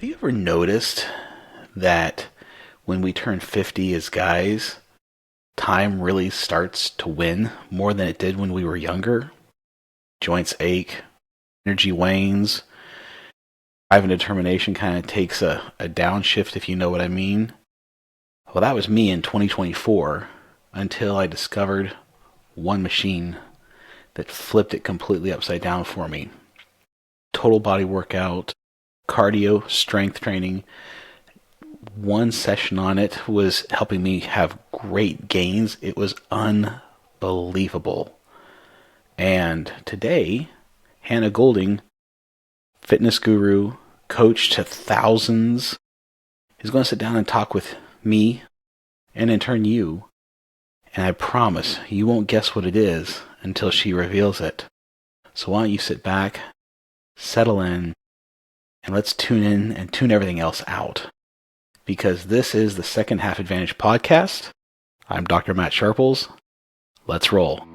Have you ever noticed that when we turn 50 as guys, time really starts to win more than it did when we were younger? Joints ache, energy wanes, drive and determination kind of takes a downshift, if you know what I mean. Well, that was me in 2024 until I discovered one machine that flipped it completely upside down for me. Total body workout, cardio, strength training. One session on it was helping me have great gains. It was unbelievable. And today, Hannah Golding, fitness guru, coach to thousands, is going to sit down and talk with me and in turn you. And I promise you won't guess what it is until she reveals it. So why don't you sit back, settle in, and let's tune in and tune everything else out. Because this is the Second Half Advantage podcast. I'm Dr. Matt Sharples. Let's roll.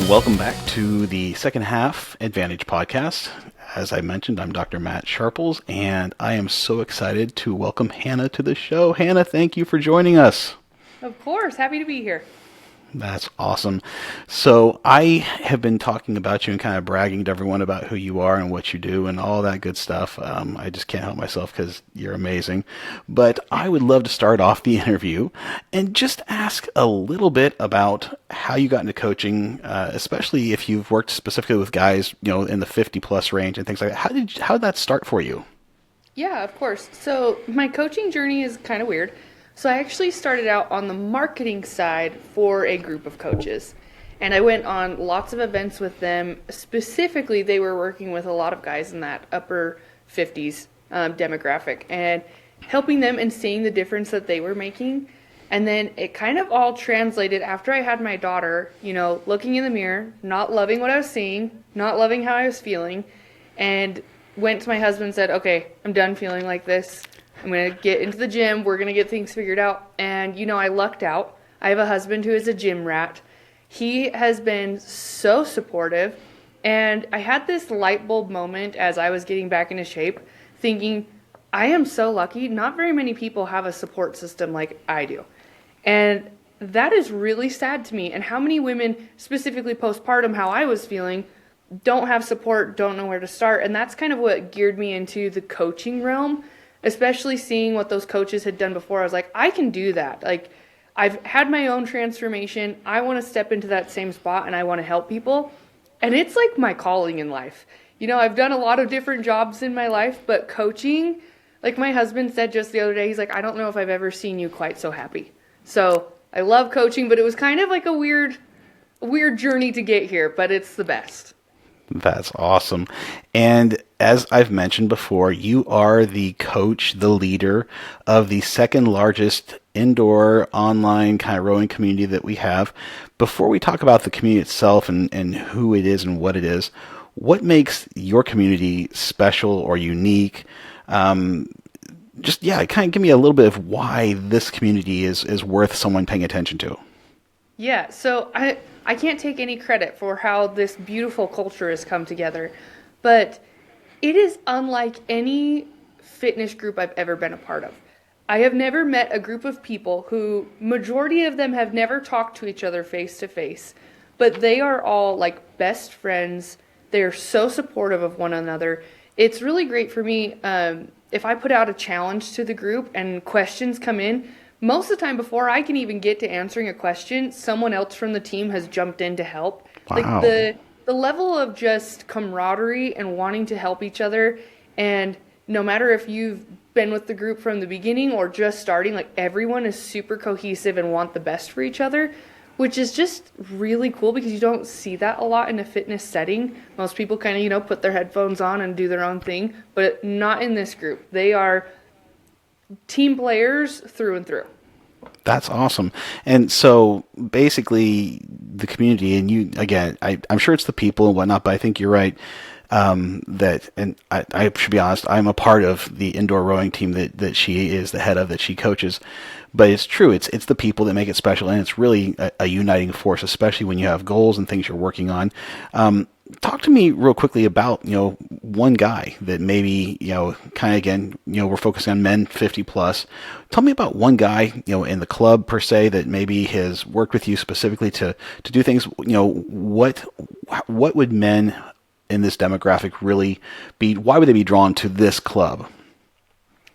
Welcome back to the Second Half Advantage podcast. As I mentioned, I'm Dr. Matt Sharples, and I am so excited to welcome Hannah to the show. Hannah, thank you for joining us. Of course, happy to be here. That's awesome. So I have been talking about you and kind of bragging to everyone about who you are and what you do and all that good stuff. I just can't help myself because you're amazing. But I would love to start off the interview and just ask a little bit about how you got into coaching, especially if you've worked specifically with guys, in the 50 plus range and things like that. How did that start for you? Yeah, of course. So my coaching journey is kind of weird. So I actually started out on the marketing side for a group of coaches. And I went on lots of events with them. Specifically, they were working with a lot of guys in that upper 50s demographic and helping them and seeing the difference that they were making. And then it kind of all translated after I had my daughter, looking in the mirror, not loving what I was seeing, not loving how I was feeling, and went to my husband and said, okay, I'm done feeling like this. I'm going to get into the gym. We're going to get things figured out. And, I lucked out. I have a husband who is a gym rat. He has been so supportive. And I had this light bulb moment as I was getting back into shape, thinking, I am so lucky. Not very many people have a support system like I do. And that is really sad to me. And how many women, specifically postpartum, how I was feeling, don't have support, don't know where to start. And that's kind of what geared me into the coaching realm, especially seeing what those coaches had done before. I was like, I can do that. Like, I've had my own transformation. I want to step into that same spot and I want to help people. And it's like my calling in life. You know, I've done a lot of different jobs in my life, but coaching, like my husband said just the other day, he's like, I don't know if I've ever seen you quite so happy. So I love coaching, but it was kind of like a weird journey to get here, but it's the best. That's awesome. And as I've mentioned before, you are the coach, the leader of the second largest indoor online kind of rowing community that we have. Before we talk about the community itself and who it is and what it is, what makes your community special or unique? Kind of give me a little bit of why this community is worth someone paying attention to. Yeah, so I can't take any credit for how this beautiful culture has come together, but it is unlike any fitness group I've ever been a part of. I have never met a group of people who, majority of them have never talked to each other face to face, but they are all like best friends. They're so supportive of one another. It's really great for me if I put out a challenge to the group and questions come in. Most of the time, before I can even get to answering a question, someone else from the team has jumped in to help. Wow. Like the level of just camaraderie and wanting to help each other, and no matter if you've been with the group from the beginning or just starting, like everyone is super cohesive and want the best for each other, which is just really cool because you don't see that a lot in a fitness setting. Most people kind of, put their headphones on and do their own thing, but not in this group. They are team players through and through. That's awesome. And so basically the community, and you, again, I'm sure it's the people and whatnot, but I think you're right. I should be honest, I'm a part of the indoor rowing team that she is the head of, that she coaches. But it's true, it's the people that make it special, and it's really a uniting force, especially when you have goals and things you're working on. Talk to me real quickly about, one guy that maybe, kind of again, we're focusing on men 50 plus. Tell me about one guy, in the club per se, that maybe has worked with you specifically to do things. What would men in this demographic really be? Why would they be drawn to this club?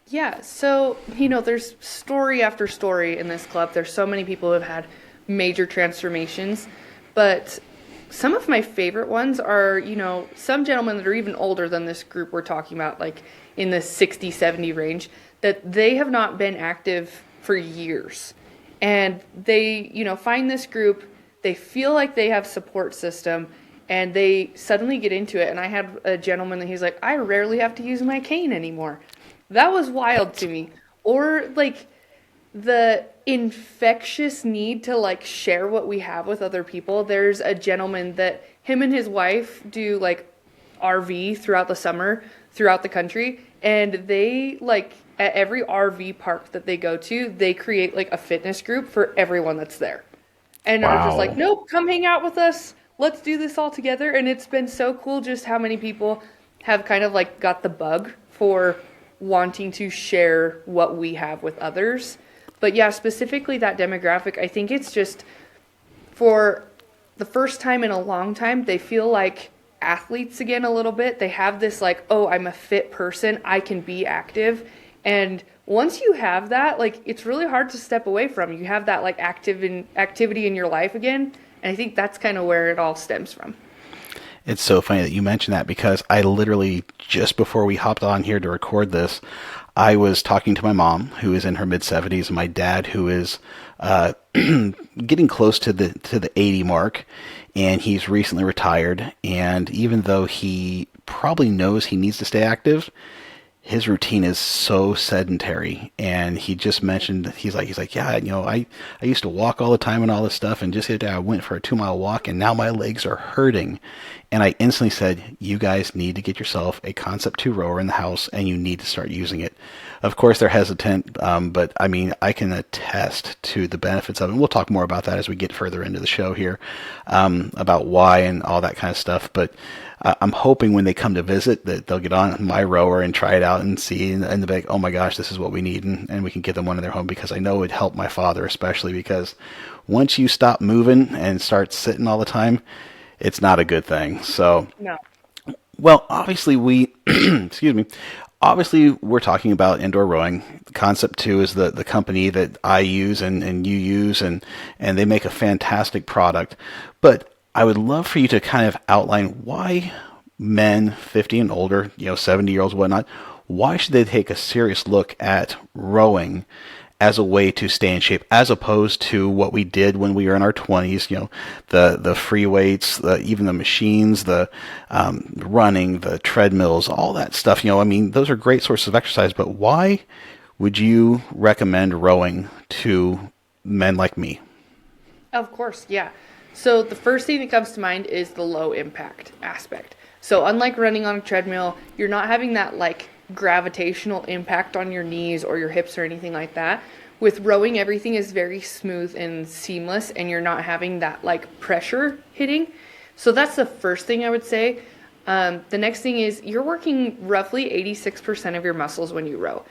Yeah, so, there's story after story in this club. There's so many people who have had major transformations, but some of my favorite ones are, some gentlemen that are even older than this group we're talking about, like in the 60, 70 range, that they have not been active for years. And they, find this group, they feel like they have support system, and they suddenly get into it. And I had a gentleman that he's like, I rarely have to use my cane anymore. That was wild to me. Or like the infectious need to like share what we have with other people. There's a gentleman that him and his wife do like RV throughout the summer, throughout the country. And they like at every RV park that they go to, they create like a fitness group for everyone that's there. And are just like, nope, come hang out with us. Let's do this all together. And it's been so cool just how many people have kind of like got the bug for wanting to share what we have with others. But yeah, specifically that demographic, I think it's just for the first time in a long time, they feel like athletes again a little bit. They have this like, oh, I'm a fit person, I can be active. And once you have that, like it's really hard to step away from. You have that like activity in your life again. And I think that's kind of where it all stems from. It's so funny that you mentioned that, because I literally, just before we hopped on here to record this, I was talking to my mom, who is in her mid-70s, and my dad, who is getting close to the 80 mark, and he's recently retired. And even though he probably knows he needs to stay active, his routine is so sedentary. And he just mentioned, he's like, yeah, I used to walk all the time and all this stuff, and just the other day I went for a 2-mile walk, and now my legs are hurting. And I instantly said, you guys need to get yourself a Concept 2 rower in the house, and you need to start using it. Of course, they're hesitant, but I mean, I can attest to the benefits of it. We'll talk more about that as we get further into the show here, about why and all that kind of stuff. But I'm hoping when they come to visit that they'll get on my rower and try it out and see, and they'll be like, oh my gosh, this is what we need, and we can get them one in their home, because I know it would help my father, especially because once you stop moving and start sitting all the time, it's not a good thing. So, No. well, obviously excuse me, obviously we're talking about indoor rowing. Concept 2 is the company that I use and you use, and they make a fantastic product. But I would love for you to kind of outline why men 50 and older, 70-year-olds, whatnot, why should they take a serious look at rowing as a way to stay in shape, as opposed to what we did when we were in our 20s, the free weights, even the machines, the running, the treadmills, all that stuff. I mean, those are great sources of exercise, but why would you recommend rowing to men like me? Of course, yeah. So the first thing that comes to mind is the low impact aspect. So unlike running on a treadmill, you're not having that like gravitational impact on your knees or your hips or anything like that. With rowing, everything is very smooth and seamless, and you're not having that like pressure hitting. So that's the first thing I would say. The next thing is you're working roughly 86% of your muscles when you row.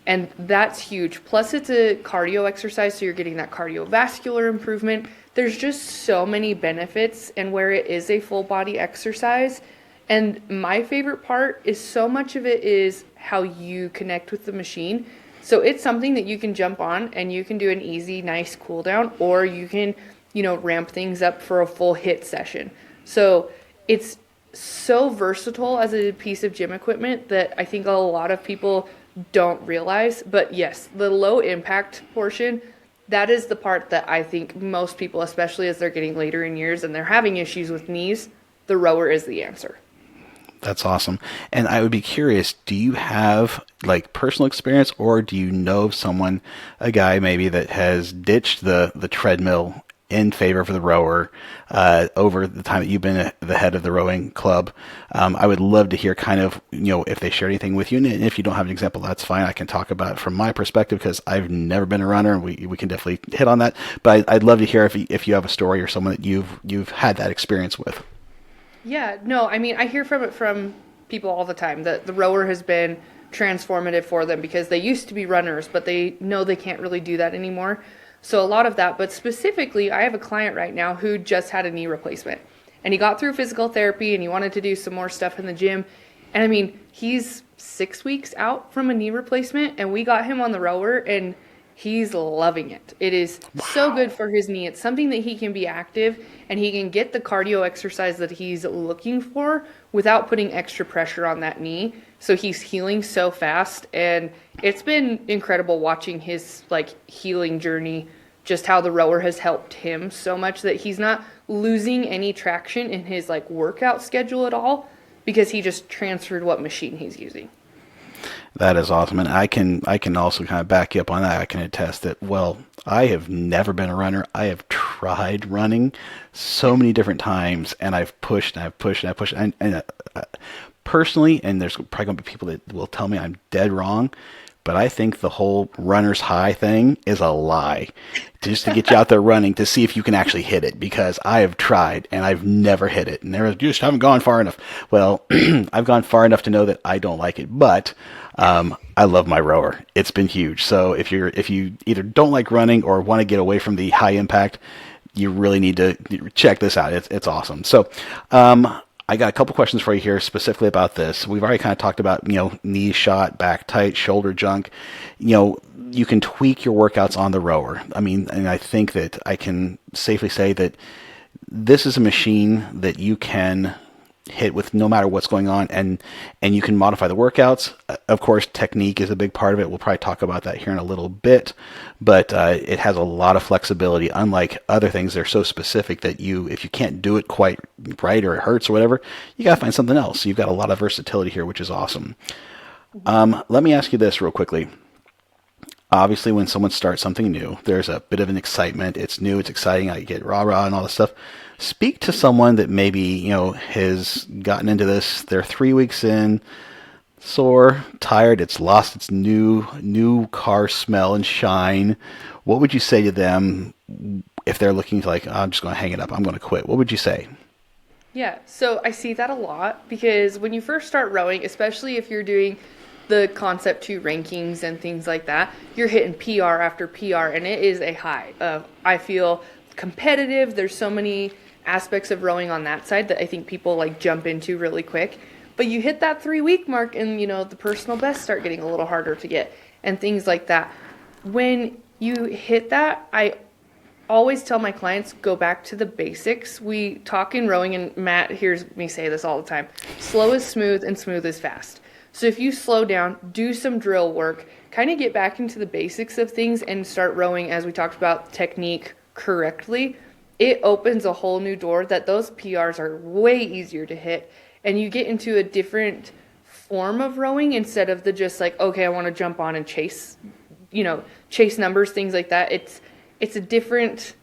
And that's huge. Plus, it's a cardio exercise, so you're getting that cardiovascular improvement. There's just so many benefits, and where it is a full body exercise. And my favorite part is so much of it is how you connect with the machine. So it's something that you can jump on and you can do an easy, nice cool down, or you can, ramp things up for a full hit session. So it's so versatile as a piece of gym equipment that I think a lot of people don't realize. But yes, the low impact portion, that is the part that I think most people, especially as they're getting later in years and they're having issues with knees, the rower is the answer. That's awesome. And I would be curious, do you have like personal experience, or do you know of someone, a guy maybe, that has ditched the treadmill in favor of the rower over the time that you've been the head of the rowing club? I would love to hear kind of, if they share anything with you. And if you don't have an example, that's fine. I can talk about it from my perspective because I've never been a runner, and we can definitely hit on that. But I'd love to hear if you have a story or someone that you've had that experience with. Yeah, no, I mean, I hear from people all the time that the rower has been transformative for them because they used to be runners, but they know they can't really do that anymore. So a lot of that, but specifically, I have a client right now who just had a knee replacement, and he got through physical therapy and he wanted to do some more stuff in the gym. And I mean, he's 6 weeks out from a knee replacement, and we got him on the rower, and he's loving it. It is so good for his knee. It's something that he can be active and he can get the cardio exercise that he's looking for without putting extra pressure on that knee. So he's healing so fast, and it's been incredible watching his like healing journey, just how the rower has helped him so much that he's not losing any traction in his like workout schedule at all because he just transferred what machine he's using. That is awesome. And I can also kind of back you up on that. I can attest that, well, I have never been a runner. I have tried running so many different times, and I've pushed and I've pushed and I've pushed. And personally, and there's probably going to be people that will tell me I'm dead wrong, but I think the whole runner's high thing is a lie, just to get you out there running to see if you can actually hit it, because I have tried and I've never hit it, and you just haven't gone far enough. Well, I've gone far enough to know that I don't like it, but I love my rower. It's been huge. So if you either don't like running or want to get away from the high impact, you really need to check this out. It's awesome. So I got a couple questions for you here specifically about this. We've already kind of talked about, knee shot, back tight, shoulder junk. You can tweak your workouts on the rower. I mean, and I think that I can safely say that this is a machine that you can hit with no matter what's going on, and you can modify the workouts. Of course, technique is a big part of it. We'll probably talk about that here in a little bit, but it has a lot of flexibility. Unlike other things, they're so specific that if you can't do it quite right, or it hurts or whatever, you got to find something else. You've got a lot of versatility here, which is awesome. Let me ask you this real quickly. Obviously, when someone starts something new, there's a bit of an excitement. It's new, it's exciting, I get rah-rah and all this stuff. Speak to someone that maybe, has gotten into this. They're 3 weeks in, sore, tired, it's lost its new car smell and shine. What would you say to them if they're looking to I'm just going to hang it up, I'm going to quit? What would you say? Yeah, so I see that a lot because when you first start rowing, especially if you're doing the Concept 2 rankings and things like that, you're hitting PR after PR, and it is a high of, I feel, competitive. There's so many aspects of rowing on that side that I think people like jump into really quick. But you hit that 3 week mark, and the personal bests start getting a little harder to get and things like that. When you hit that, I always tell my clients go back to the basics. We talk in rowing, and Matt hears me say this all the time: slow is smooth and smooth is fast. So if you slow down, do some drill work, kind of get back into the basics of things and start rowing, as we talked about, technique correctly, it opens a whole new door that those PRs are way easier to hit, and you get into a different form of rowing instead of the just like, okay, I want to jump on and chase numbers, things like that. It's a different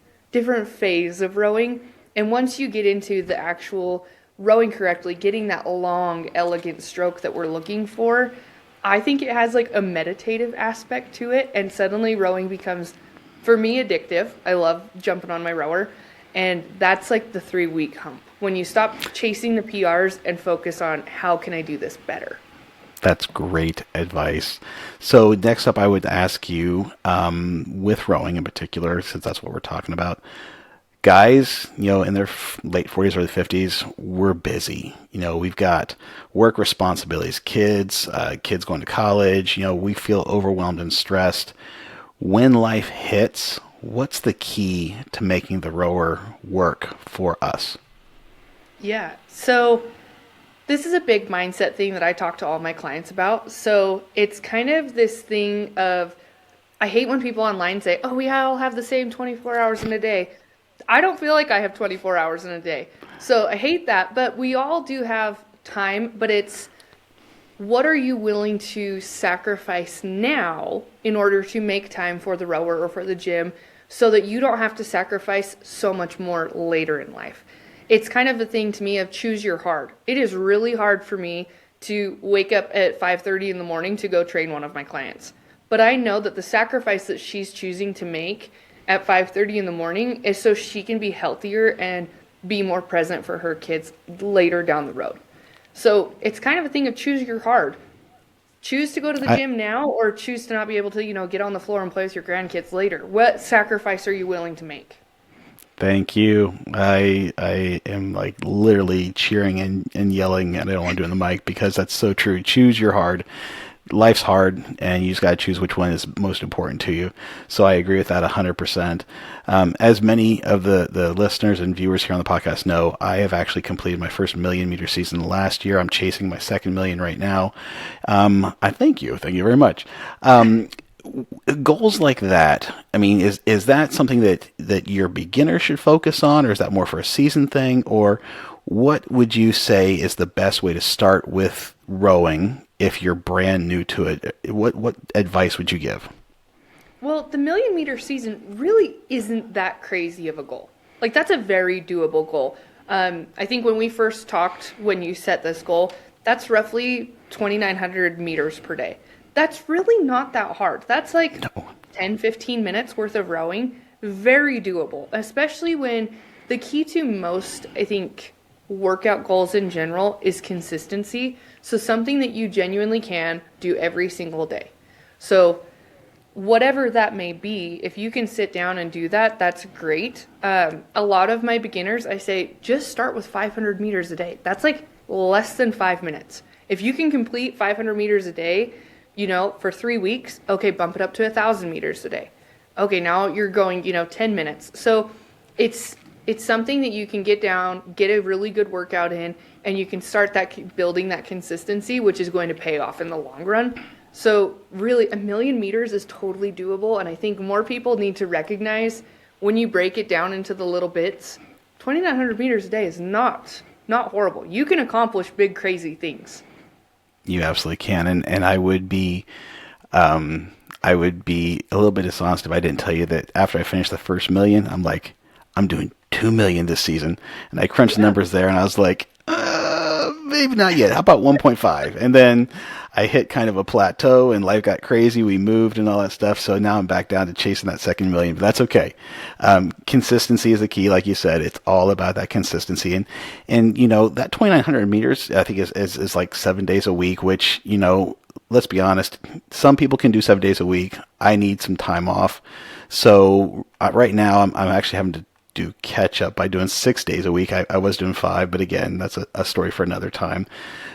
phase of rowing. And once you get into the actual rowing correctly, getting that long, elegant stroke that we're looking for, I think it has like a meditative aspect to it. And suddenly rowing becomes, for me, addictive. I love jumping on my rower. And that's like the 3 week hump, when you stop chasing the PRs and focus on how can I do this better. That's great advice. So next up, I would ask you, with rowing in particular, since that's what we're talking about, guys, in their late 40s or the 50s, we're busy. We've got work responsibilities, kids going to college. We feel overwhelmed and stressed. When life hits, what's the key to making the rower work for us? Yeah. So this is a big mindset thing that I talk to all my clients about. So it's kind of this thing of, I hate when people online say, oh, we all have the same 24 hours in a day. I don't feel like I have 24 hours in a day. So I hate that. But we all do have time, but it's, what are you willing to sacrifice now in order to make time for the rower or for the gym so that you don't have to sacrifice so much more later in life? It's kind of a thing to me of choose your hard. It is really hard for me to wake up at 5:30 in the morning to go train one of my clients. But I know that the sacrifice that she's choosing to make at 5:30 in the morning is so she can be healthier and be more present for her kids later down the road. So it's kind of a thing of choose your hard. Choose to go to the gym now, or choose to not be able to, get on the floor and play with your grandkids later. What sacrifice are you willing to make? Thank you. I am like literally cheering and yelling, and I don't want to do it in the mic because that's so true. Choose your hard. Life's hard, and you just got to choose which one is most important to you. So I agree with that 100%. As many of the listeners and viewers here on the podcast know, I have actually completed my first 1,000,000-meter season last year. I'm chasing my second million right now. I thank you very much. Goals like that, I mean, is that something that your beginner should focus on, or is that more for a season thing? Or what would you say is the best way to start with rowing if you're brand new to it? What advice would you give? Well, the 1,000,000-meter season really isn't that crazy of a goal. Like, that's a very doable goal. I think when we first talked, when you set this goal, that's roughly 2,900 meters per day. That's really not that hard. That's like 10, 15 minutes worth of rowing. Very doable, especially when the key to most, I think, workout goals in general is consistency. So something that you genuinely can do every single day. So whatever that may be, if you can sit down and do that, that's great. A lot of my beginners, I say, just start with 500 meters a day. That's like less than 5 minutes. If you can complete 500 meters a day, for 3 weeks, okay, bump it up to 1,000 meters a day. Okay, now you're going, 10 minutes. So it's something that you can get down, get a really good workout in, and you can start building that consistency, which is going to pay off in the long run. So really, 1,000,000 meters is totally doable, and I think more people need to recognize when you break it down into the little bits, 2,900 meters a day is not horrible. You can accomplish big, crazy things. You absolutely can, and I would be a little bit dishonest if I didn't tell you that after I finished the first million, I'm like, I'm doing 2 million this season, and I crunched the numbers there, and I was like, maybe not yet. How about 1.5? And then I hit kind of a plateau and life got crazy. We moved and all that stuff. So now I'm back down to chasing that second million, but that's okay. Consistency is the key. Like you said, it's all about that consistency. And that 2,900 meters, I think is like 7 days a week, which, let's be honest, some people can do 7 days a week. I need some time off. So right now I'm actually having to do catch up by doing 6 days a week. I was doing 5, but again, that's a story for another time.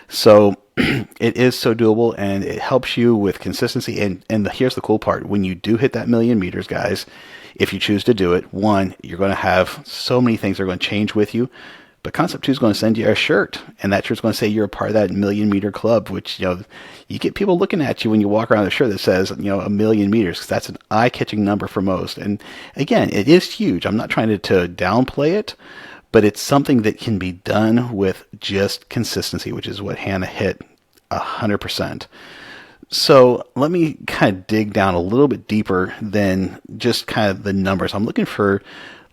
So it is so doable, and it helps you with consistency. And here's the cool part. When you do hit that million meters, guys, if you choose to do it, one, you're going to have so many things that are going to change with you. But Concept 2 is going to send you a shirt, and that shirt's going to say you're a part of that million meter club, which, you get people looking at you when you walk around with a shirt that says, a million meters, because that's an eye-catching number for most. And again, it is huge. I'm not trying to downplay it, but it's something that can be done with just consistency, which is what Hannah hit 100%. So let me kind of dig down a little bit deeper than just kind of the numbers.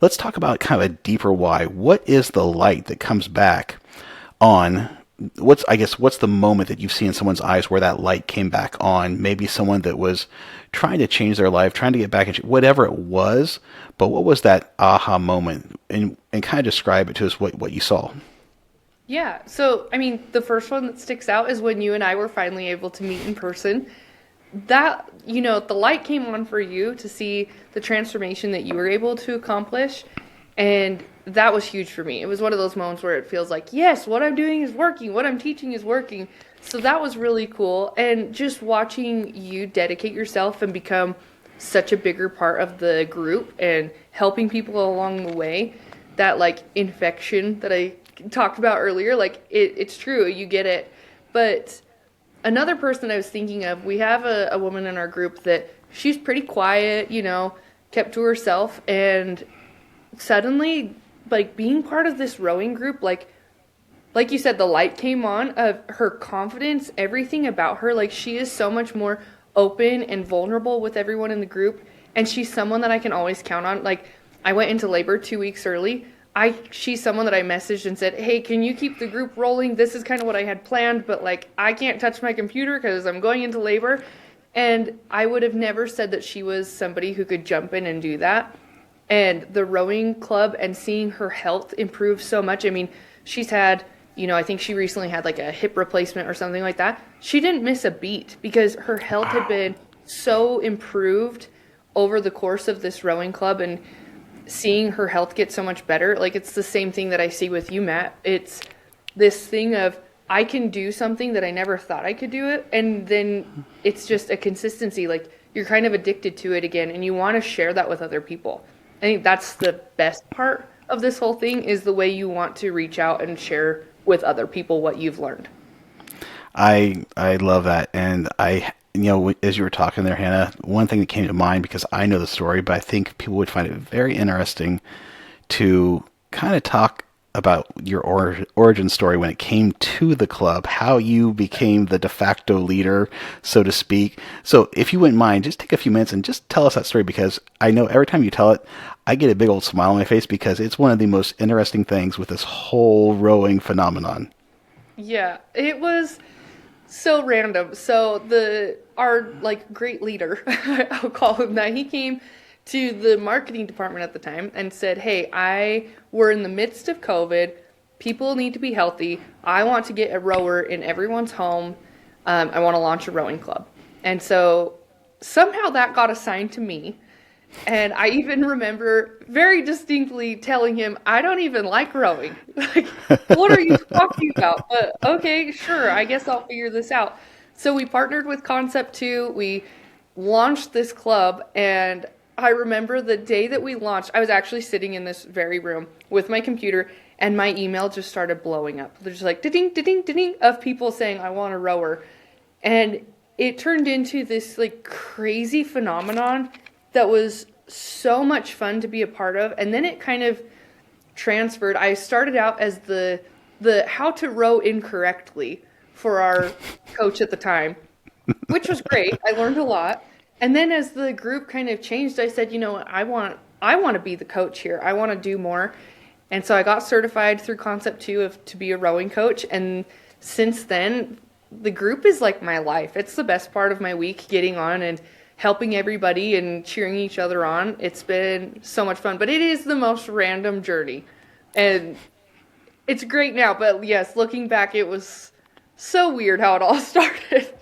Let's talk about kind of a deeper why. What is the light that comes back on? What's the moment that you see in someone's eyes where that light came back on? Maybe someone that was trying to change their life, trying to get back into whatever it was. But what was that aha moment? And kind of describe it to us what you saw. Yeah. So, the first one that sticks out is when you and I were finally able to meet in person. That, the light came on for you to see the transformation that you were able to accomplish. And that was huge for me. It was one of those moments where it feels like, yes, what I'm doing is working. What I'm teaching is working. So that was really cool. And just watching you dedicate yourself and become such a bigger part of the group and helping people along the way, that infection that I talked about earlier, it's true. You get it. But another person I was thinking of, we have a woman in our group that she's pretty quiet, kept to herself, and suddenly, being part of this rowing group, like you said, the light came on of her confidence, everything about her. She is so much more open and vulnerable with everyone in the group, and she's someone that I can always count on. I went into labor 2 weeks early. She's someone that I messaged and said, hey, can you keep the group rolling? This is kind of what I had planned, but I can't touch my computer because I'm going into labor. And I would have never said that she was somebody who could jump in and do that. And the rowing club and seeing her health improve so much. She's had, I think she recently had a hip replacement or something like that. She didn't miss a beat because her health had been so improved over the course of this rowing club, and seeing her health get so much better. It's the same thing that I see with you, Matt. It's this thing of, I can do something that I never thought I could do it. And then it's just a consistency. You're kind of addicted to it again, and you want to share that with other people. I think that's the best part of this whole thing, is the way you want to reach out and share with other people what you've learned. I love that. And as you were talking there, Hannah, one thing that came to mind, because I know the story, but I think people would find it very interesting to kind of talk about your origin story when it came to the club, how you became the de facto leader, so to speak. So if you wouldn't mind, just take a few minutes and just tell us that story, because I know every time you tell it, I get a big old smile on my face, because it's one of the most interesting things with this whole rowing phenomenon. Yeah, it was so random. So our great leader, I'll call him that, he came to the marketing department at the time and said, hey, we're in the midst of COVID. People need to be healthy. I want to get a rower in everyone's home. I want to launch a rowing club. And so somehow that got assigned to me. And I even remember very distinctly telling him, I don't even like rowing. What are you talking about? But okay, sure, I guess I'll figure this out. So we partnered with Concept 2. We launched this club, and I remember the day that we launched, I was actually sitting in this very room with my computer, and my email just started blowing up. There's ding, ding, ding, of people saying, I want a rower. And it turned into this crazy phenomenon that was so much fun to be a part of. And then it kind of transferred. I started out as the how to row incorrectly for our coach at the time, which was great. I learned a lot. And then as the group kind of changed, I said, I want to be the coach here. I want to do more. And so I got certified through Concept 2 to be a rowing coach. And since then, the group is like my life. It's the best part of my week, getting on and helping everybody and cheering each other on. It's been so much fun, but it is the most random journey. And it's great now, but yes, looking back, it was so weird how it all started.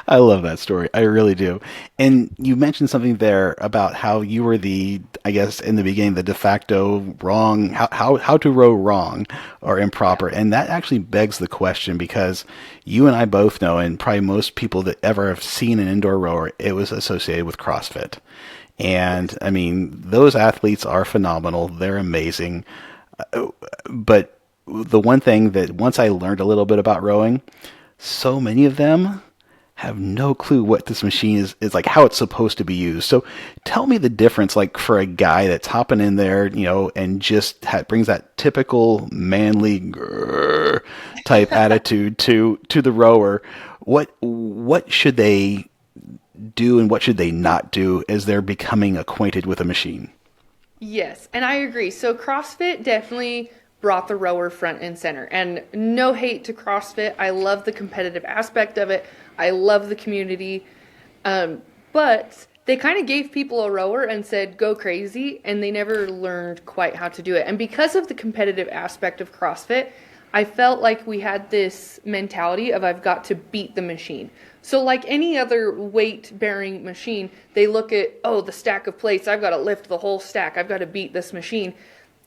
I love that story. I really do. And you mentioned something there about how you were the, I guess, in the beginning, the de facto wrong, how to row wrong or Yeah. improper. And that actually begs the question because you and I both know, and probably most people that ever have seen an indoor rower, it was associated with CrossFit. Yes. And I mean, those athletes are phenomenal. They're amazing. But the one thing that once I learned a little bit about rowing, so many of them have no clue what this machine is like, how it's supposed to be used. So tell me the difference, like for a guy that's hopping in there, and just brings that typical manly grrr type attitude to the rower. What should they do and what should they not do as they're becoming acquainted with a machine? Yes, and I agree. So CrossFit definitely brought the rower front and center. And no hate to CrossFit. I love the competitive aspect of it. I love the community. But they kind of gave people a rower and said, go crazy, and they never learned quite how to do it. And because of the competitive aspect of CrossFit, I felt like we had this mentality of I've got to beat the machine. So, like any other weight bearing machine, they look at, oh, the stack of plates, I've got to lift the whole stack, I've got to beat this machine.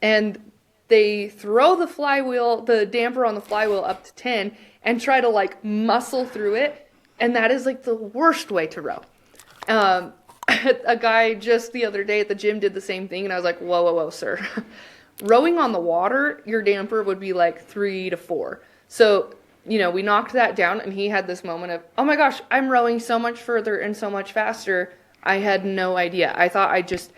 And they throw the flywheel, the damper on the flywheel up to 10 and try to like muscle through it. And that is like the worst way to row. Um, a guy just the other day at the gym did the same thing, and I was like, whoa, whoa, whoa, sir. Rowing on the water, your damper would be like 3 to 4. So, we knocked that down, and he had this moment of, oh my gosh, I'm rowing so much further and so much faster. I had no idea. I thought I just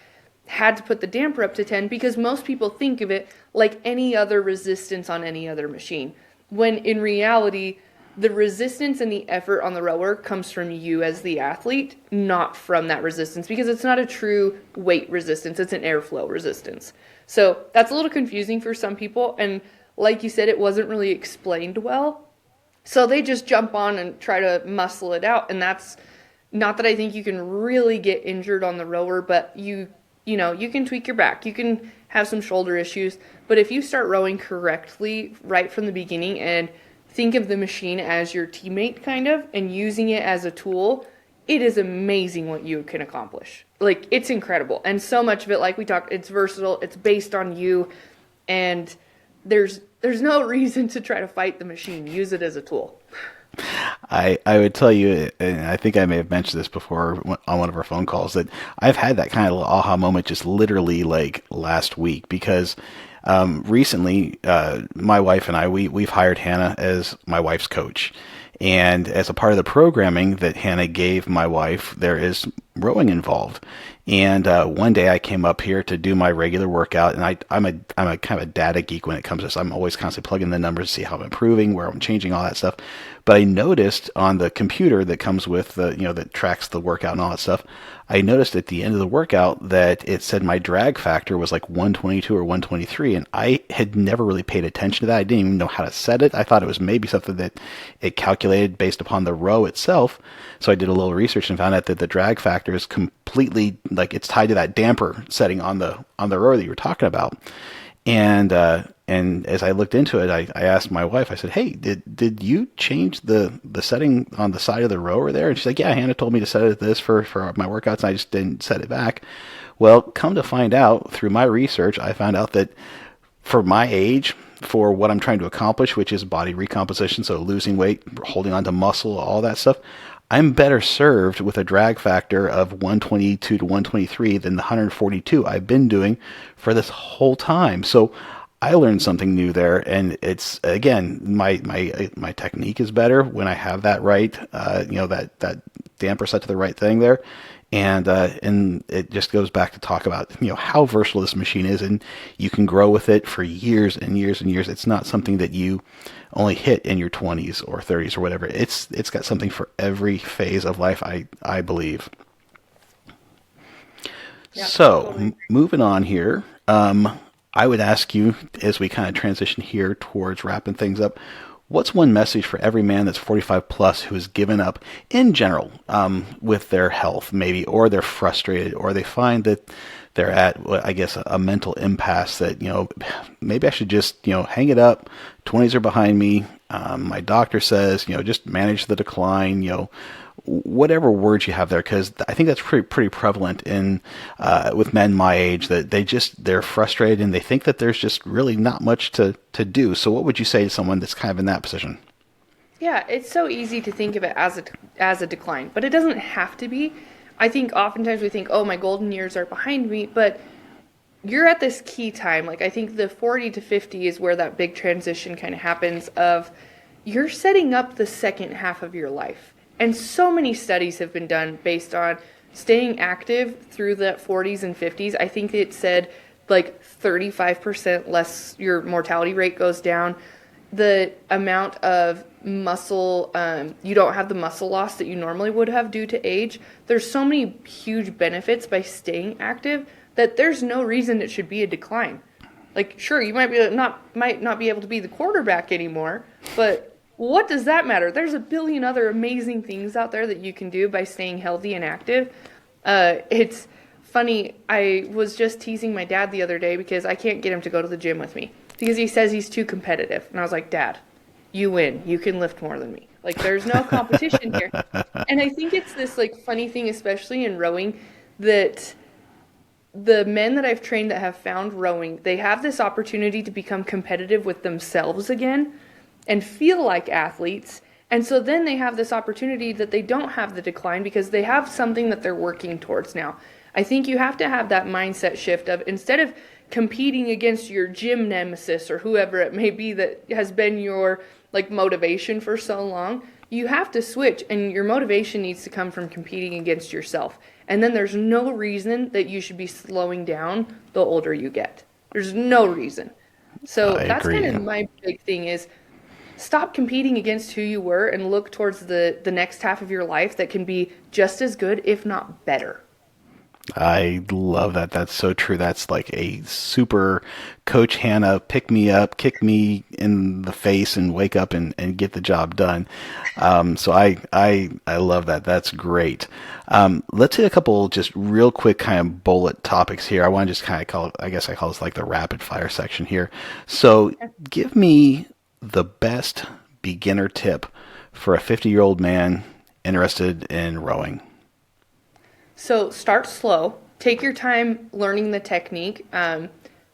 had to put the damper up to 10 because most people think of it like any other resistance on any other machine. When in reality, the resistance and the effort on the rower comes from you as the athlete, not from that resistance, because it's not a true weight resistance, it's an airflow resistance. So that's a little confusing for some people, and like you said, it wasn't really explained well. So they just jump on and try to muscle it out, and that's not that I think you can really get injured on the rower, but you can tweak your back, you can have some shoulder issues, but if you start rowing correctly right from the beginning and think of the machine as your teammate kind of and using it as a tool, it is amazing what you can accomplish. Like, it's incredible. And so much of it, like we talked, it's versatile, it's based on you, and there's no reason to try to fight the machine. Use it as a tool. I would tell you, and I think I may have mentioned this before on one of our phone calls, that I've had that kind of aha moment just literally like last week because recently my wife and we've hired Hannah as my wife's coach. And as a part of the programming that Hannah gave my wife, there is rowing involved. And one day I came up here to do my regular workout, and I'm a kind of a data geek when it comes to this. I'm always constantly plugging the numbers to see how I'm improving, where I'm changing, all that stuff. But I noticed on the computer that comes with that tracks the workout and all that stuff, I noticed at the end of the workout that it said my drag factor was like 122 or 123, and I had never really paid attention to that. I didn't even know how to set it. I thought it was maybe something that it calculated based upon the row itself. So I did a little research and found out that the drag factor is completely like it's tied to that damper setting on the row that you were talking about. And as I looked into it, I asked my wife, I said, hey, did you change the setting on the side of the rower there? And she's like, yeah, Hannah told me to set it at this for my workouts, and I just didn't set it back. Well, come to find out, through my research, I found out that for my age, for what I'm trying to accomplish, which is body recomposition, so losing weight, holding on to muscle, all that stuff, I'm better served with a drag factor of 122 to 123 than the 142 I've been doing for this whole time. So I learned something new there, and it's again my technique is better when I have that right, that damper set to the right thing there, and it just goes back to talk about how versatile this machine is, and you can grow with it for years and years and years. It's not something that you only hit in your 20s or 30s or whatever. It's got something for every phase of life, I believe. Yeah, So totally. moving on here. I would ask you, as we kind of transition here towards wrapping things up, what's one message for every man that's 45 plus who has given up in general with their health, maybe, or they're frustrated, or they find that they're at, I guess, a mental impasse that, maybe I should just, hang it up. 20s are behind me. My doctor says, just manage the decline, whatever words you have there, because I think that's pretty prevalent in with men my age, that they're frustrated and they think that there's just really not much to do. So what would you say to someone that's kind of in that position? Yeah, it's so easy to think of it as a decline, but it doesn't have to be. I think oftentimes we think, oh, my golden years are behind me, but you're at this key time. Like, I think the 40 to 50 is where that big transition kind of happens of you're setting up the second half of your life. And so many studies have been done based on staying active through the 40s and 50s. I think it said like 35% less, your mortality rate goes down. The amount of muscle, you don't have the muscle loss that you normally would have due to age. There's so many huge benefits by staying active that there's no reason it should be a decline. Like, sure, you might not be able to be the quarterback anymore, but what does that matter? There's a billion other amazing things out there that you can do by staying healthy and active. It's funny, I was just teasing my dad the other day because I can't get him to go to the gym with me because he says he's too competitive. And I was like, Dad, you win. You can lift more than me. Like, there's no competition here. And I think it's this, like, funny thing, especially in rowing, that the men that I've trained that have found rowing, they have this opportunity to become competitive with themselves again and feel like athletes. And so then they have this opportunity that they don't have the decline because they have something that they're working towards now. I think you have to have that mindset shift of, instead of competing against your gym nemesis or whoever it may be that has been your like motivation for so long, you have to switch, and your motivation needs to come from competing against yourself. And then there's no reason that you should be slowing down the older you get. There's no reason. So that's kind of my big thing is, stop competing against who you were and look towards the next half of your life that can be just as good, if not better. I love that. That's so true. That's like a super Coach Hannah, pick me up, kick me in the face and wake up and get the job done. So I love that. That's great. Let's hit a couple just real quick kind of bullet topics here. I want to just kind of call it, I guess I call this like the rapid fire section here. So give me the best beginner tip for a 50-year-old man interested in rowing. So start slow. Take your time learning the technique.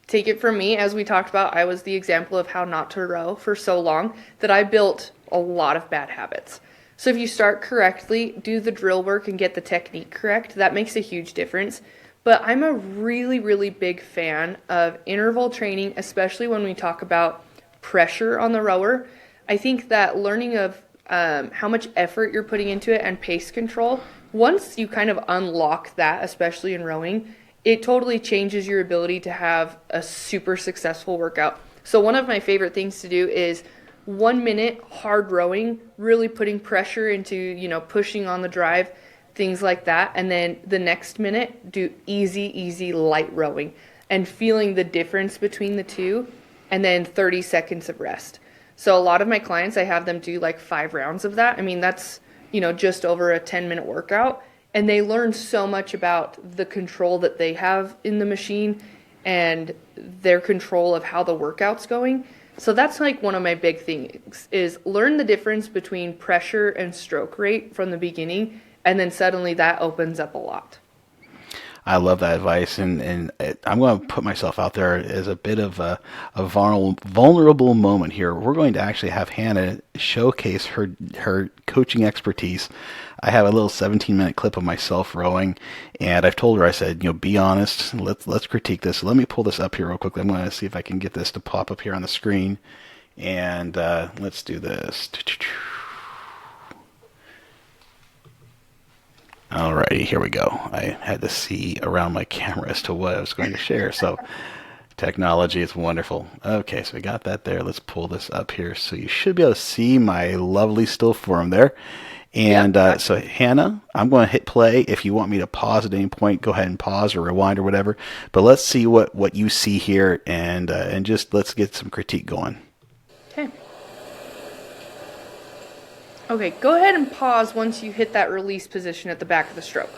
Take it from me, as we talked about, I was the example of how not to row for so long that I built a lot of bad habits. So if you start correctly, do the drill work and get the technique correct, that makes a huge difference. But I'm a really, really big fan of interval training, especially when we talk about pressure on the rower. I think that learning of how much effort you're putting into it and pace control, once you kind of unlock that, especially in rowing, it totally changes your ability to have a super successful workout. So one of my favorite things to do is 1 minute hard rowing, really putting pressure into, pushing on the drive, things like that. And then the next minute, do easy, light rowing and feeling the difference between the two. And then 30 seconds of rest. So a lot of my clients, I have them do like 5 rounds of that. I mean, that's, just over a 10-minute workout. And they learn so much about the control that they have in the machine and their control of how the workout's going. So that's like one of my big things is learn the difference between pressure and stroke rate from the beginning. And then suddenly that opens up a lot. I love that advice, and I'm going to put myself out there as a bit of a vulnerable moment here. We're going to actually have Hannah showcase her coaching expertise. I have a little 17-minute clip of myself rowing, and I've told her, I said, be honest, let's critique this. So let me pull this up here real quickly. I'm going to see if I can get this to pop up here on the screen, and let's do this. Alrighty, here we go. I had to see around my camera as to what I was going to share. So technology is wonderful. Okay, so we got that there. Let's pull this up here. So you should be able to see my lovely still form there. And Yep. so, Hannah, I'm going to hit play. If you want me to pause at any point, go ahead and pause or rewind or whatever. But let's see what you see here, and just let's get some critique going. Okay. Okay, go ahead and pause once you hit that release position at the back of the stroke.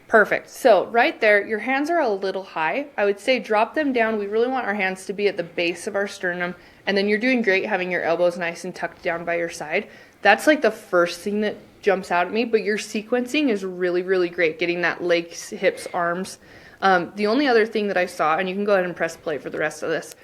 Perfect. So right there, your hands are a little high. I would say drop them down. We really want our hands to be at the base of our sternum. And then you're doing great having your elbows nice and tucked down by your side. That's like the first thing that jumps out at me. But your sequencing is really, really great. Getting that legs, hips, arms. The only other thing that I saw, and you can go ahead and press play for the rest of this.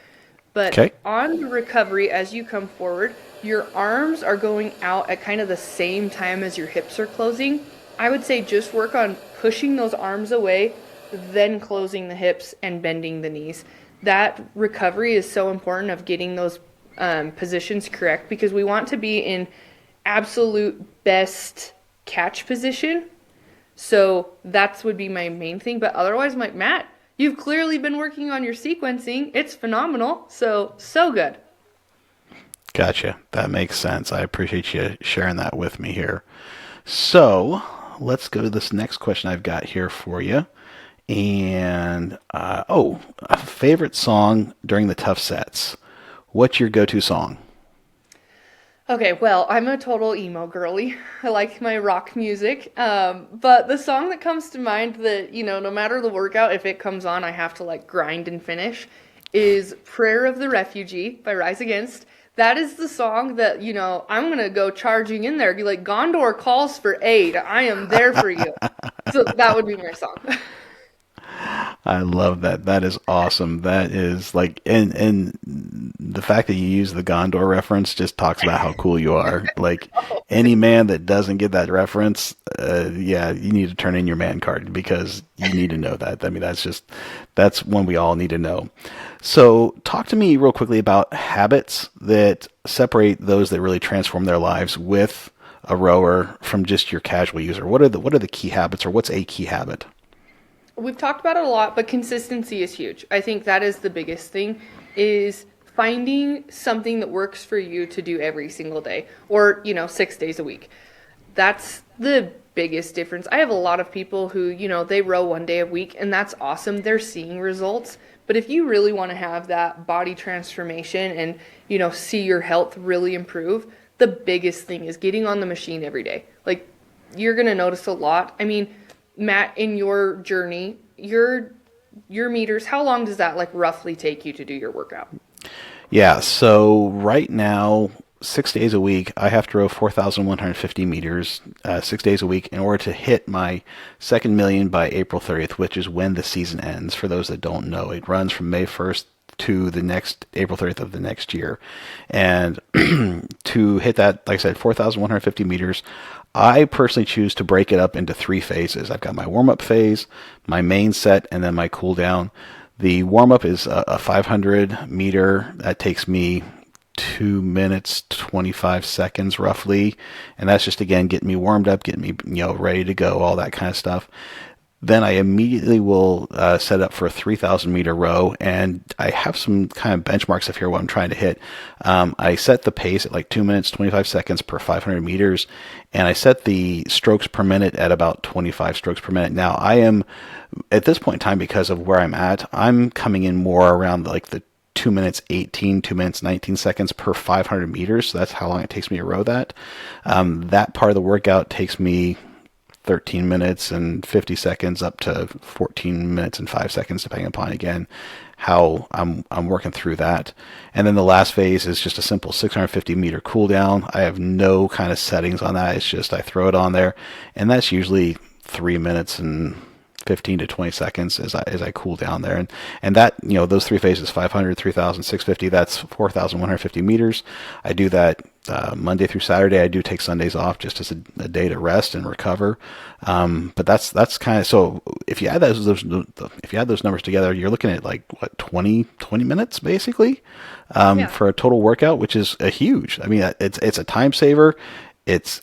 But Okay. on the recovery, as you come forward, your arms are going out at kind of the same time as your hips are closing. I would say just work on pushing those arms away, then closing the hips and bending the knees. That recovery is so important of getting those positions correct, because we want to be in absolute best catch position. So that would be my main thing. But otherwise, like, Matt, you've clearly been working on your sequencing. It's phenomenal. So good. Gotcha. That makes sense. I appreciate you sharing that with me here. So let's go to this next question I've got here for you. And, a favorite song during the tough sets. What's your go-to song? Okay, well, I'm a total emo girly. I like my rock music. But the song that comes to mind that, no matter the workout, if it comes on, I have to like grind and finish, is Prayer of the Refugee by Rise Against. That is the song that, I'm going to go charging in there. Be like, Gondor calls for aid. I am there for you. So that would be my song. I love that. That is awesome. That is like, and the fact that you use the Gondor reference just talks about how cool you are. Like, any man that doesn't get that reference, yeah, you need to turn in your man card, because you need to know that. I mean, that's one we all need to know. So talk to me real quickly about habits that separate those that really transform their lives with a rower from just your casual user. What are the key habits, or what's a key habit? We've talked about it a lot, but consistency is huge. I think that is the biggest thing, is finding something that works for you to do every single day, or, 6 days a week. That's the biggest difference. I have a lot of people who, they row 1 day a week, and that's awesome. They're seeing results. But if you really want to have that body transformation and, see your health really improve, the biggest thing is getting on the machine every day. Like, you're going to notice a lot. I mean, Matt, in your journey, your meters, how long does that like roughly take you to do your workout? Yeah, so right now, 6 days a week, I have to row 4,150 meters, 6 days a week, in order to hit my second million by April 30th, which is when the season ends. For those that don't know, it runs from May 1st to the next April 30th of the next year. And to hit that, like I said, 4,150 meters, I personally choose to break it up into 3 phases. I've got my warm-up phase, my main set, and then my cool down. The warm-up is a 500 meter. That takes me 2 minutes, 25 seconds roughly. And that's just, again, getting me warmed up, getting me, ready to go, all that kind of stuff. Then I immediately will set up for a 3,000 meter row, and I have some kind of benchmarks of here what I'm trying to hit. I set the pace at like 2 minutes, 25 seconds per 500 meters, and I set the strokes per minute at about 25 strokes per minute. Now, I am, at this point in time, because of where I'm at, I'm coming in more around like the 2 minutes 18, 2 minutes 19 seconds per 500 meters. So that's how long it takes me to row that. That part of the workout takes me 13 minutes and 50 seconds up to 14 minutes and 5 seconds, depending upon, again, how I'm working through that. And then the last phase is just a simple 650 meter cool down. I have no kind of settings on that. It's just I throw it on there, and that's usually 3 minutes and 15 to 20 seconds as I cool down there. And that, those 3 phases, 500, 3,000, 650, that's 4,150 meters. I do that Monday through Saturday. I do take Sundays off just as a day to rest and recover. But that's kind of, so if you add those numbers together, you're looking at like what, 20 minutes basically, for a total workout, which is a huge, I mean, it's a time saver. It's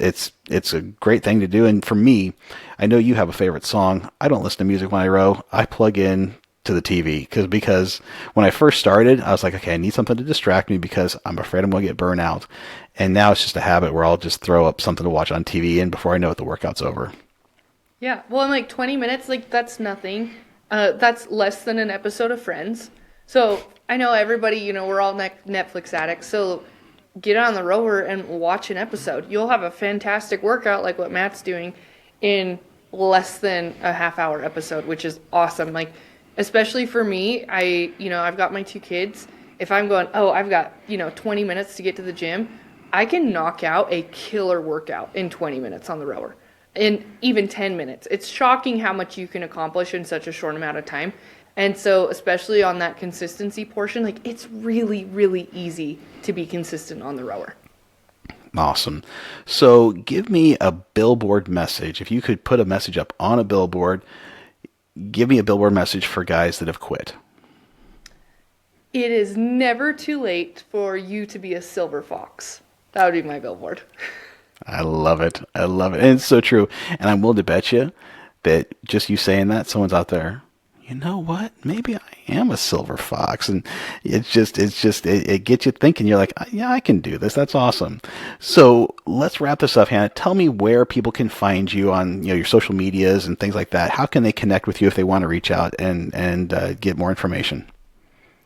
a great thing to do. And for me, I know you have a favorite song. I don't listen to music when I row. I plug in to the TV because when I first started, I was like, okay, I need something to distract me because I'm afraid I'm going to get burnt out. And now it's just a habit where I'll just throw up something to watch on TV, and before I know it, the workout's over. Yeah, well, in like 20 minutes, like that's nothing. That's less than an episode of Friends. So I know everybody, we're all Netflix addicts. So get on the rower and watch an episode. You'll have a fantastic workout like what Matt's doing in less than a half-hour episode, which is awesome. Like, especially for me, I've got my 2 kids. If I'm going, I've got, 20 minutes to get to the gym, I can knock out a killer workout in 20 minutes on the rower. In even 10 minutes. It's shocking how much you can accomplish in such a short amount of time. And so, especially on that consistency portion, like it's really, really easy to be consistent on the rower. Awesome. So give me a billboard message. If you could put a message up on a billboard, give me a billboard message for guys that have quit. It is never too late for you to be a silver fox. That would be my billboard. I love it. I love it. And it's so true. And I'm willing to bet you that just you saying that, someone's out there, you know what? Maybe I am a silver fox. And it gets you thinking. You're like, yeah, I can do this. That's awesome. So let's wrap this up, Hannah. Tell me where people can find you on your social medias and things like that. How can they connect with you if they want to reach out and get more information?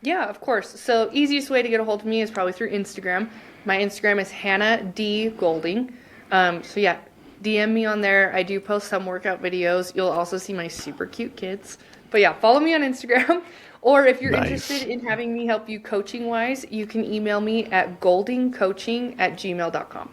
Yeah, of course. So easiest way to get a hold of me is probably through Instagram. My Instagram is Hannah D. Golding. So yeah, DM me on there. I do post some workout videos. You'll also see my super cute kids. But yeah, follow me on Instagram. Or if you're interested in having me help you coaching-wise, you can email me at goldingcoaching@gmail.com.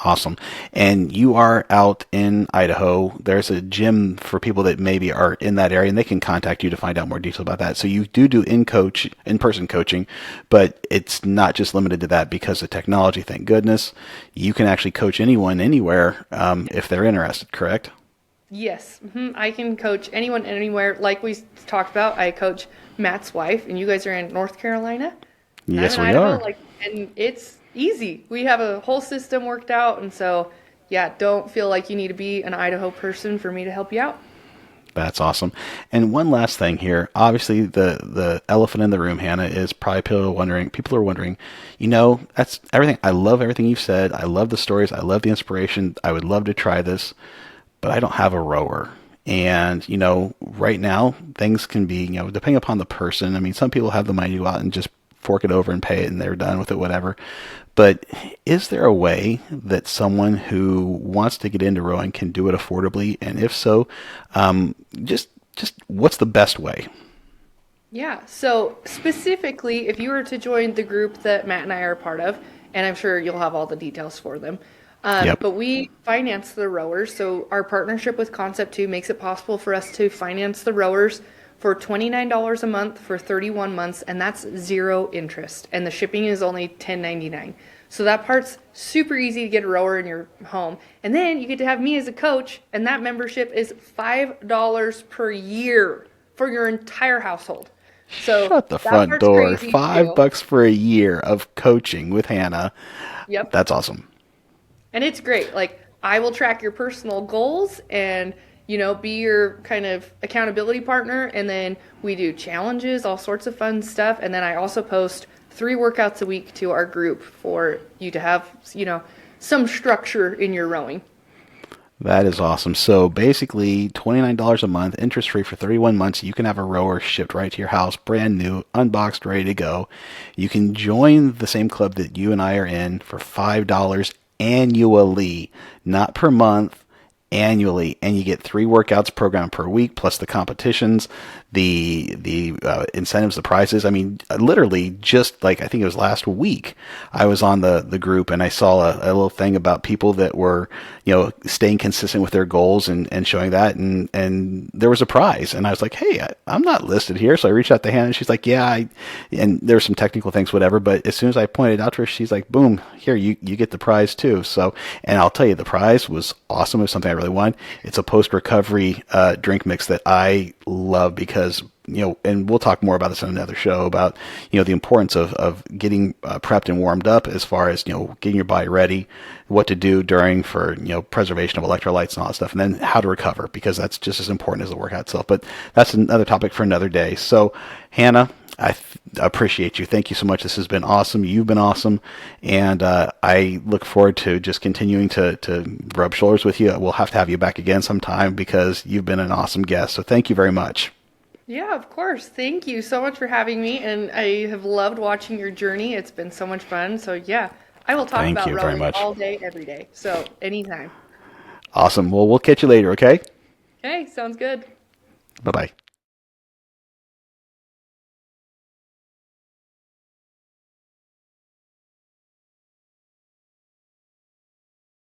Awesome. And you are out in Idaho. There's a gym for people that maybe are in that area, and they can contact you to find out more details about that. So you do in-person coaching, but it's not just limited to that because of technology, thank goodness. You can actually coach anyone, anywhere, if they're interested, correct? Yes. I can coach anyone, anywhere. Like we talked about, I coach Matt's wife, and you guys are in North Carolina? Yes, we Idaho, are. And it's easy. We have a whole system worked out, and so yeah, don't feel like you need to be an Idaho person for me to help you out. That's awesome. And one last thing here. Obviously, the elephant in the room, Hannah, is probably people are wondering, that's everything. I love everything you've said. I love the stories. I love the inspiration. I would love to try this, but I don't have a rower. And, right now, things can be, depending upon the person. I mean, some people have the money to go out and just fork it over and pay it and they're done with it, whatever. But is there a way that someone who wants to get into rowing can do it affordably? And if so, just what's the best way? Yeah, so specifically, if you were to join the group that Matt and I are a part of, and I'm sure you'll have all the details for them, Yep. but we finance the rowers. So our partnership with Concept 2 makes it possible for us to finance the rowers for $29 a month for 31 months, and that's 0 interest. And the shipping is only $10.99. So that part's super easy to get a rower in your home. And then you get to have me as a coach, and that membership is $5 per year for your entire household. So shut the front door. $5 for a year of coaching with Hannah. Yep. That's awesome. And it's great. Like, I will track your personal goals and be your kind of accountability partner. And then we do challenges, all sorts of fun stuff. And then I also post 3 workouts a week to our group for you to have, some structure in your rowing. That is awesome. So basically, $29 a month, interest-free for 31 months. You can have a rower shipped right to your house, brand new, unboxed, ready to go. You can join the same club that you and I are in for $5 annually, not per month. Annually, and you get 3 workouts programmed per week, plus the competitions, the incentives, the prizes. I mean, literally, just like I think it was last week, I was on the group and I saw a little thing about people that were staying consistent with their goals and showing that, and there was a prize, and I was like, hey, I'm not listed here, so I reached out to Hannah, and she's like, yeah, and there were some technical things, whatever, but as soon as I pointed out to her, she's like, boom, here, you get the prize too. So, and I'll tell you, the prize was awesome. It was something I really wanted. It's a post-recovery drink mix that I love because and we'll talk more about this in another show about, the importance of getting prepped and warmed up as far as, getting your body ready, what to do during for, preservation of electrolytes and all that stuff, and then how to recover, because that's just as important as the workout itself. But that's another topic for another day. So, Hannah, I appreciate you. Thank you so much. This has been awesome. You've been awesome. And I look forward to just continuing to rub shoulders with you. We'll have to have you back again sometime because you've been an awesome guest. So thank you very much. Yeah, of course. Thank you so much for having me. And I have loved watching your journey. It's been so much fun. So yeah, I will talk Thank about you very rowing much. all day, every day. So anytime. Awesome. Well, we'll catch you later, okay? Okay, sounds good. Bye-bye.